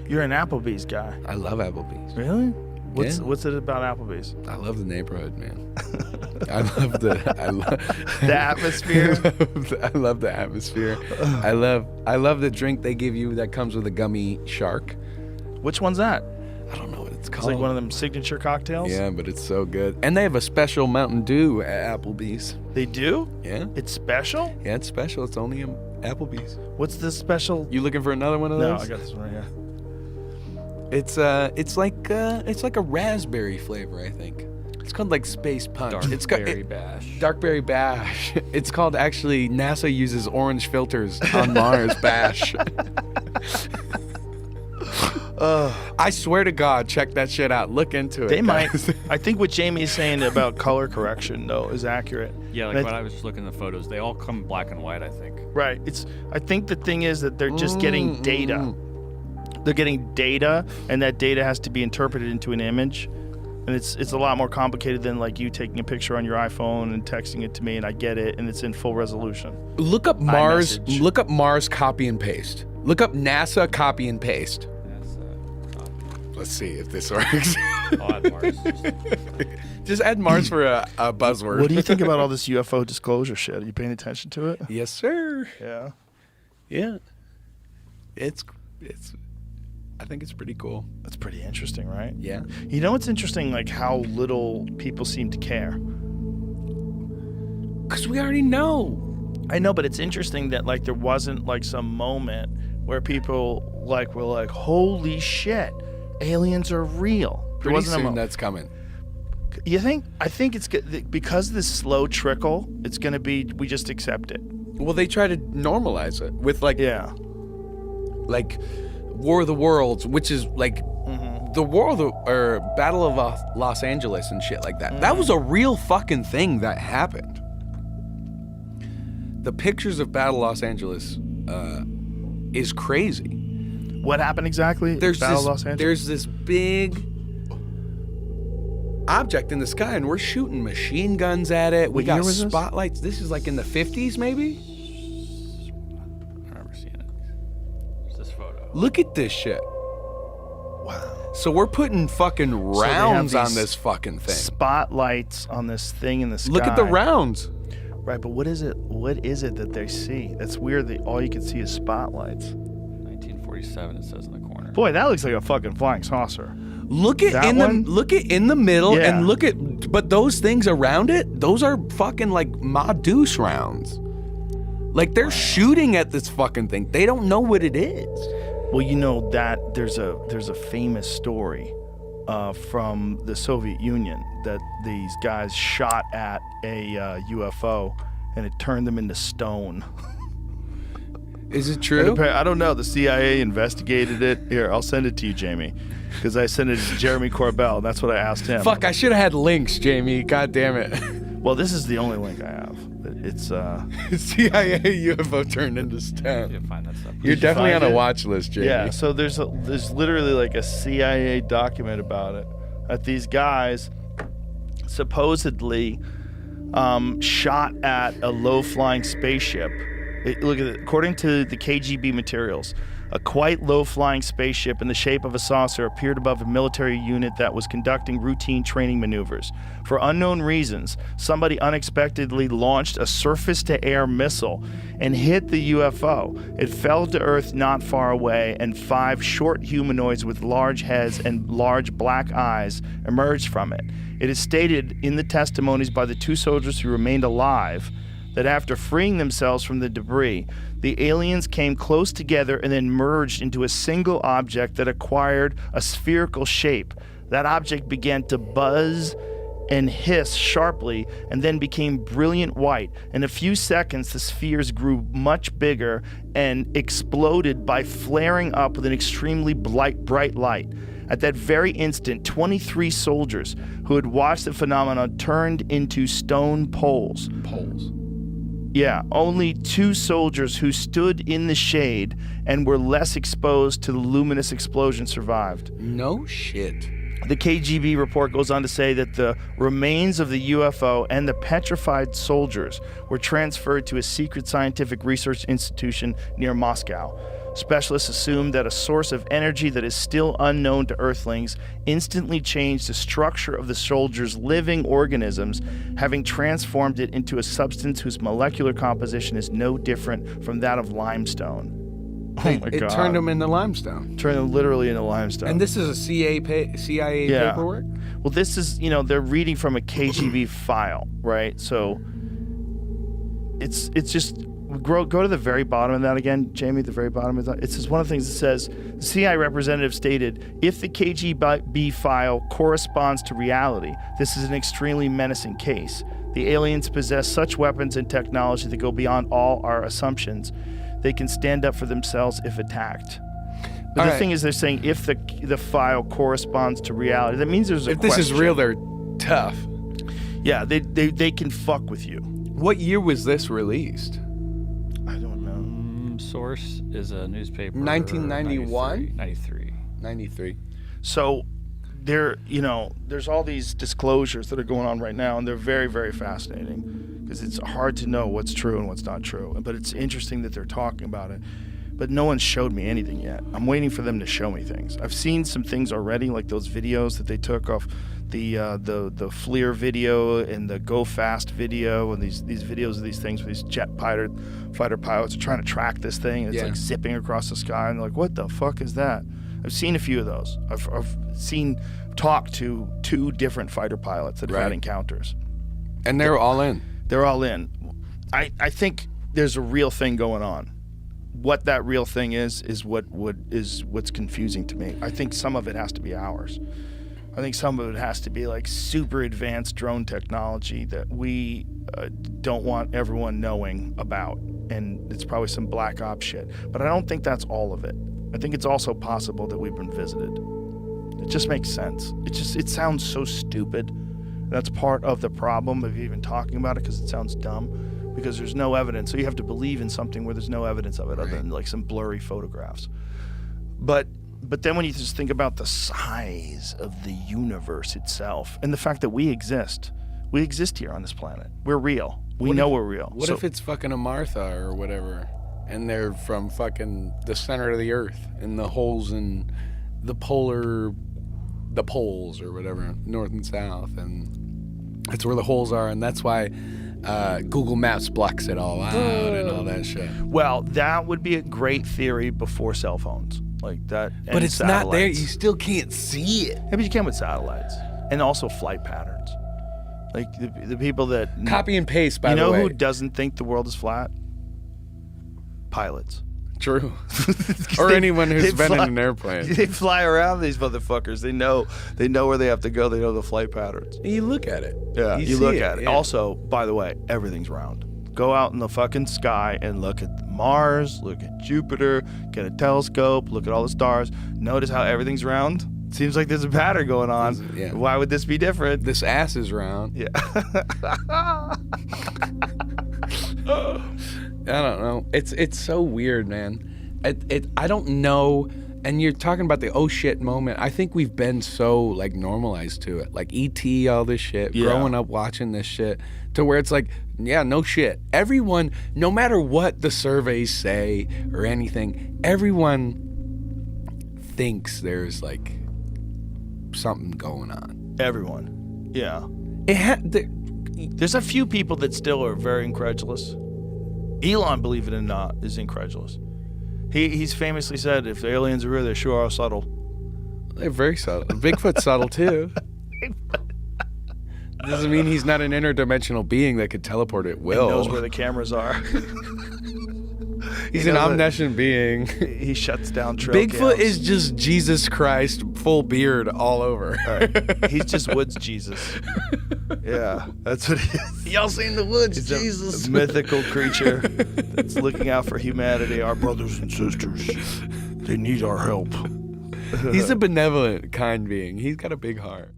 You're an Applebee's guy. I love Applebee's. Really? Yeah. What's it about Applebee's? I love the neighborhood, man. I love the atmosphere. I love the atmosphere. I love the drink they give you that comes with a gummy shark. Which one's that? I don't know what it's It's called. like one of them signature cocktails. Yeah, but it's so good. And they have a special Mountain Dew at Applebee's. They do? Yeah. It's special? Yeah, it's special. It's only in Applebee's. What's this special? You looking for another one of No, those? I got this one right here. It's like a raspberry flavor, I think. It's called like Space Punch. Bash. Darkberry Bash. It's called actually NASA uses orange filters on Mars Bash. I swear to God, check that shit out. Look into it. They might. guys. I think what Jamie's saying about color correction though is accurate. Yeah, like when I was just looking at the photos, they all come black and white, I think. Right. I think the thing is that they're just getting data. They're getting data, and that data has to be interpreted into an image. And it's a lot more complicated than like you taking a picture on your iPhone and texting it to me, and I get it, and it's in full resolution. Look up Mars. iMessage. Look up Mars copy and paste. Look up NASA copy and paste. Let's see if this works. I'll add Mars. Just add Mars for a buzzword. What do you think about all this UFO disclosure shit? Are you paying attention to it? Yes, sir. Yeah. Yeah. It's. I think it's pretty cool. That's pretty interesting, right? Yeah. You know what's interesting? Like how little people seem to care. Because we already know. I know, but it's interesting that like there wasn't like some moment where people like were like, holy shit, aliens are real. There Pretty wasn't a soon moment. that's coming. You think? I think it's good because of this slow trickle. It's gonna be. We just accept it. Well, they try to normalize it with like War of the Worlds, which is like the War of the or Battle of Los Angeles and shit like that. That was a real fucking thing that happened. The pictures of Battle Los Angeles is crazy. What happened exactly? There's Battle this, of Los Angeles? There's this big object in the sky, and we're shooting machine guns at it. We What year got was this? spotlights. This is like in the 50s, maybe. I remember seeing it. It's this photo. Look at this shit. Wow. So we're putting fucking they have rounds on these this fucking thing. Spotlights on this thing in the sky. Look at the rounds. Right, but what is it? What is it that they see? That's weird. That all you can see is spotlights. 1947, it says in the corner. Boy, that looks like a fucking flying saucer. Look at That in one? the look at in the middle Yeah. and look at but those things around it, those are fucking like Ma Deuce rounds. Like they're shooting at this fucking thing. They don't know what it is. Well, you know that there's a famous story from the Soviet Union that these guys shot at a UFO and it turned them into stone. Is it true? I don't know. The CIA investigated it. Here, I'll send it to you, Jamie, because I sent it to Jeremy Corbell. That's what I asked him. Fuck, I should have had links, Jamie. God damn it. Well, this is the only link I have. It's CIA UFO turned into stone. You can find that stuff. You're you definitely find on a it? watch list, Jamie. Yeah, so there's literally like a CIA document about it. That these guys supposedly shot at a low-flying spaceship. Look at it. According to the KGB materials, a quite low-flying spaceship in the shape of a saucer appeared above a military unit that was conducting routine training maneuvers. For unknown reasons, somebody unexpectedly launched a surface-to-air missile and hit the UFO. It fell to Earth not far away, and 5 short humanoids with large heads and large black eyes emerged from it. It is stated in the testimonies by the 2 soldiers who remained alive that after freeing themselves from the debris, the aliens came close together and then merged into a single object that acquired a spherical shape. That object began to buzz and hiss sharply and then became brilliant white. In a few seconds, the spheres grew much bigger and exploded by flaring up with an extremely bright light. At that very instant, 23 soldiers who had watched the phenomenon turned into stone poles. Poles. Yeah, only 2 soldiers who stood in the shade and were less exposed to the luminous explosion survived. No shit. The KGB report goes on to say that the remains of the UFO and the petrified soldiers were transferred to a secret scientific research institution near Moscow. Specialists assume that a source of energy that is still unknown to Earthlings instantly changed the structure of the soldier's living organisms, having transformed it into a substance whose molecular composition is no different from that of limestone. Oh my God. It turned them into limestone. Turned them literally into limestone. And this is a CIA Yeah. paperwork? Well, this is, they're reading from a KGB file, right? So it's just, go to the very bottom of that again, Jamie, the very bottom of that. It says, one of the things it says, the CIA representative stated, if the KGB file corresponds to reality, this is an extremely menacing case. The aliens possess such weapons and technology that go beyond all our assumptions. They can stand up for themselves if attacked. But the thing is, they're saying if the file corresponds to reality, that means there's a question. If this is real, they're tough. Yeah, they can fuck with you. What year was this released? I don't know. Source is a newspaper. 1991? 93. 93. So there's all these disclosures that are going on right now, and they're very, very fascinating because it's hard to know what's true and what's not true. But it's interesting that they're talking about it. But no one showed me anything yet. I'm waiting for them to show me things. I've seen some things already, like those videos that they took off the FLIR video and the Go Fast video, and these videos of these things where these fighter pilots are trying to track this thing, and it's like zipping across the sky, and they're like, what the fuck is that? I've seen a few of those. I've talked to 2 different fighter pilots that have had encounters. And they're all in. They're all in. I think there's a real thing going on. What that real thing is what's confusing to me. I think some of it has to be ours. I think some of it has to be like super advanced drone technology that we don't want everyone knowing about, and it's probably some black ops shit. But I don't think that's all of it. I think it's also possible that we've been visited. It just makes sense. It sounds so stupid. That's part of the problem of even talking about it, because it sounds dumb. Because there's no evidence, so you have to believe in something where there's no evidence of it other than like some blurry photographs. But then when you just think about the size of the universe itself and the fact that we exist here on this planet. We're real. We know we're real. What if it's fucking a Martha or whatever, and they're from fucking the center of the earth, and the holes in the poles or whatever, north and south, and that's where the holes are, and that's why Google Maps blocks it all out and all that shit. Well, that would be a great theory before cell phones, like that. But it's not there. You still can't see it. Yeah, but you can with satellites, and also flight patterns. Like the people that copy and paste. By the way, you know who doesn't think the world is flat? Pilots. True. Or anyone who's been in an airplane. They fly around, these motherfuckers. They know where they have to go. They know the flight patterns. You look at it. Yeah, you look at it. Yeah. Also, by the way, everything's round. Go out in the fucking sky and look at Mars, look at Jupiter, get a telescope, look at all the stars. Notice how everything's round? Seems like there's a pattern going on. Yeah. Why would this be different? This ass is round. Yeah. I don't know. It's so weird, man. I don't know. And you're talking about the oh shit moment. I think we've been so like normalized to it, like ET, all this shit. Growing up watching this shit, to where it's like, yeah, no shit. Everyone, no matter what the surveys say or anything, everyone thinks there's like something going on. Everyone, yeah. There's a few people that still are very incredulous. Elon, believe it or not, is incredulous. He's famously said, if the aliens are real, they sure are subtle. They're very subtle. Bigfoot's subtle too. Doesn't mean he's not an interdimensional being that could teleport at will. He knows where the cameras are. He's an omniscient being. He shuts down trail Bigfoot cams. is just Jesus Christ, full beard all over. Right. He's just Woods Jesus. Yeah, that's what he is. Y'all seen the Woods He's Jesus? A mythical creature that's looking out for humanity, our brothers and sisters. They need our help. He's a benevolent, kind being. He's got a big heart.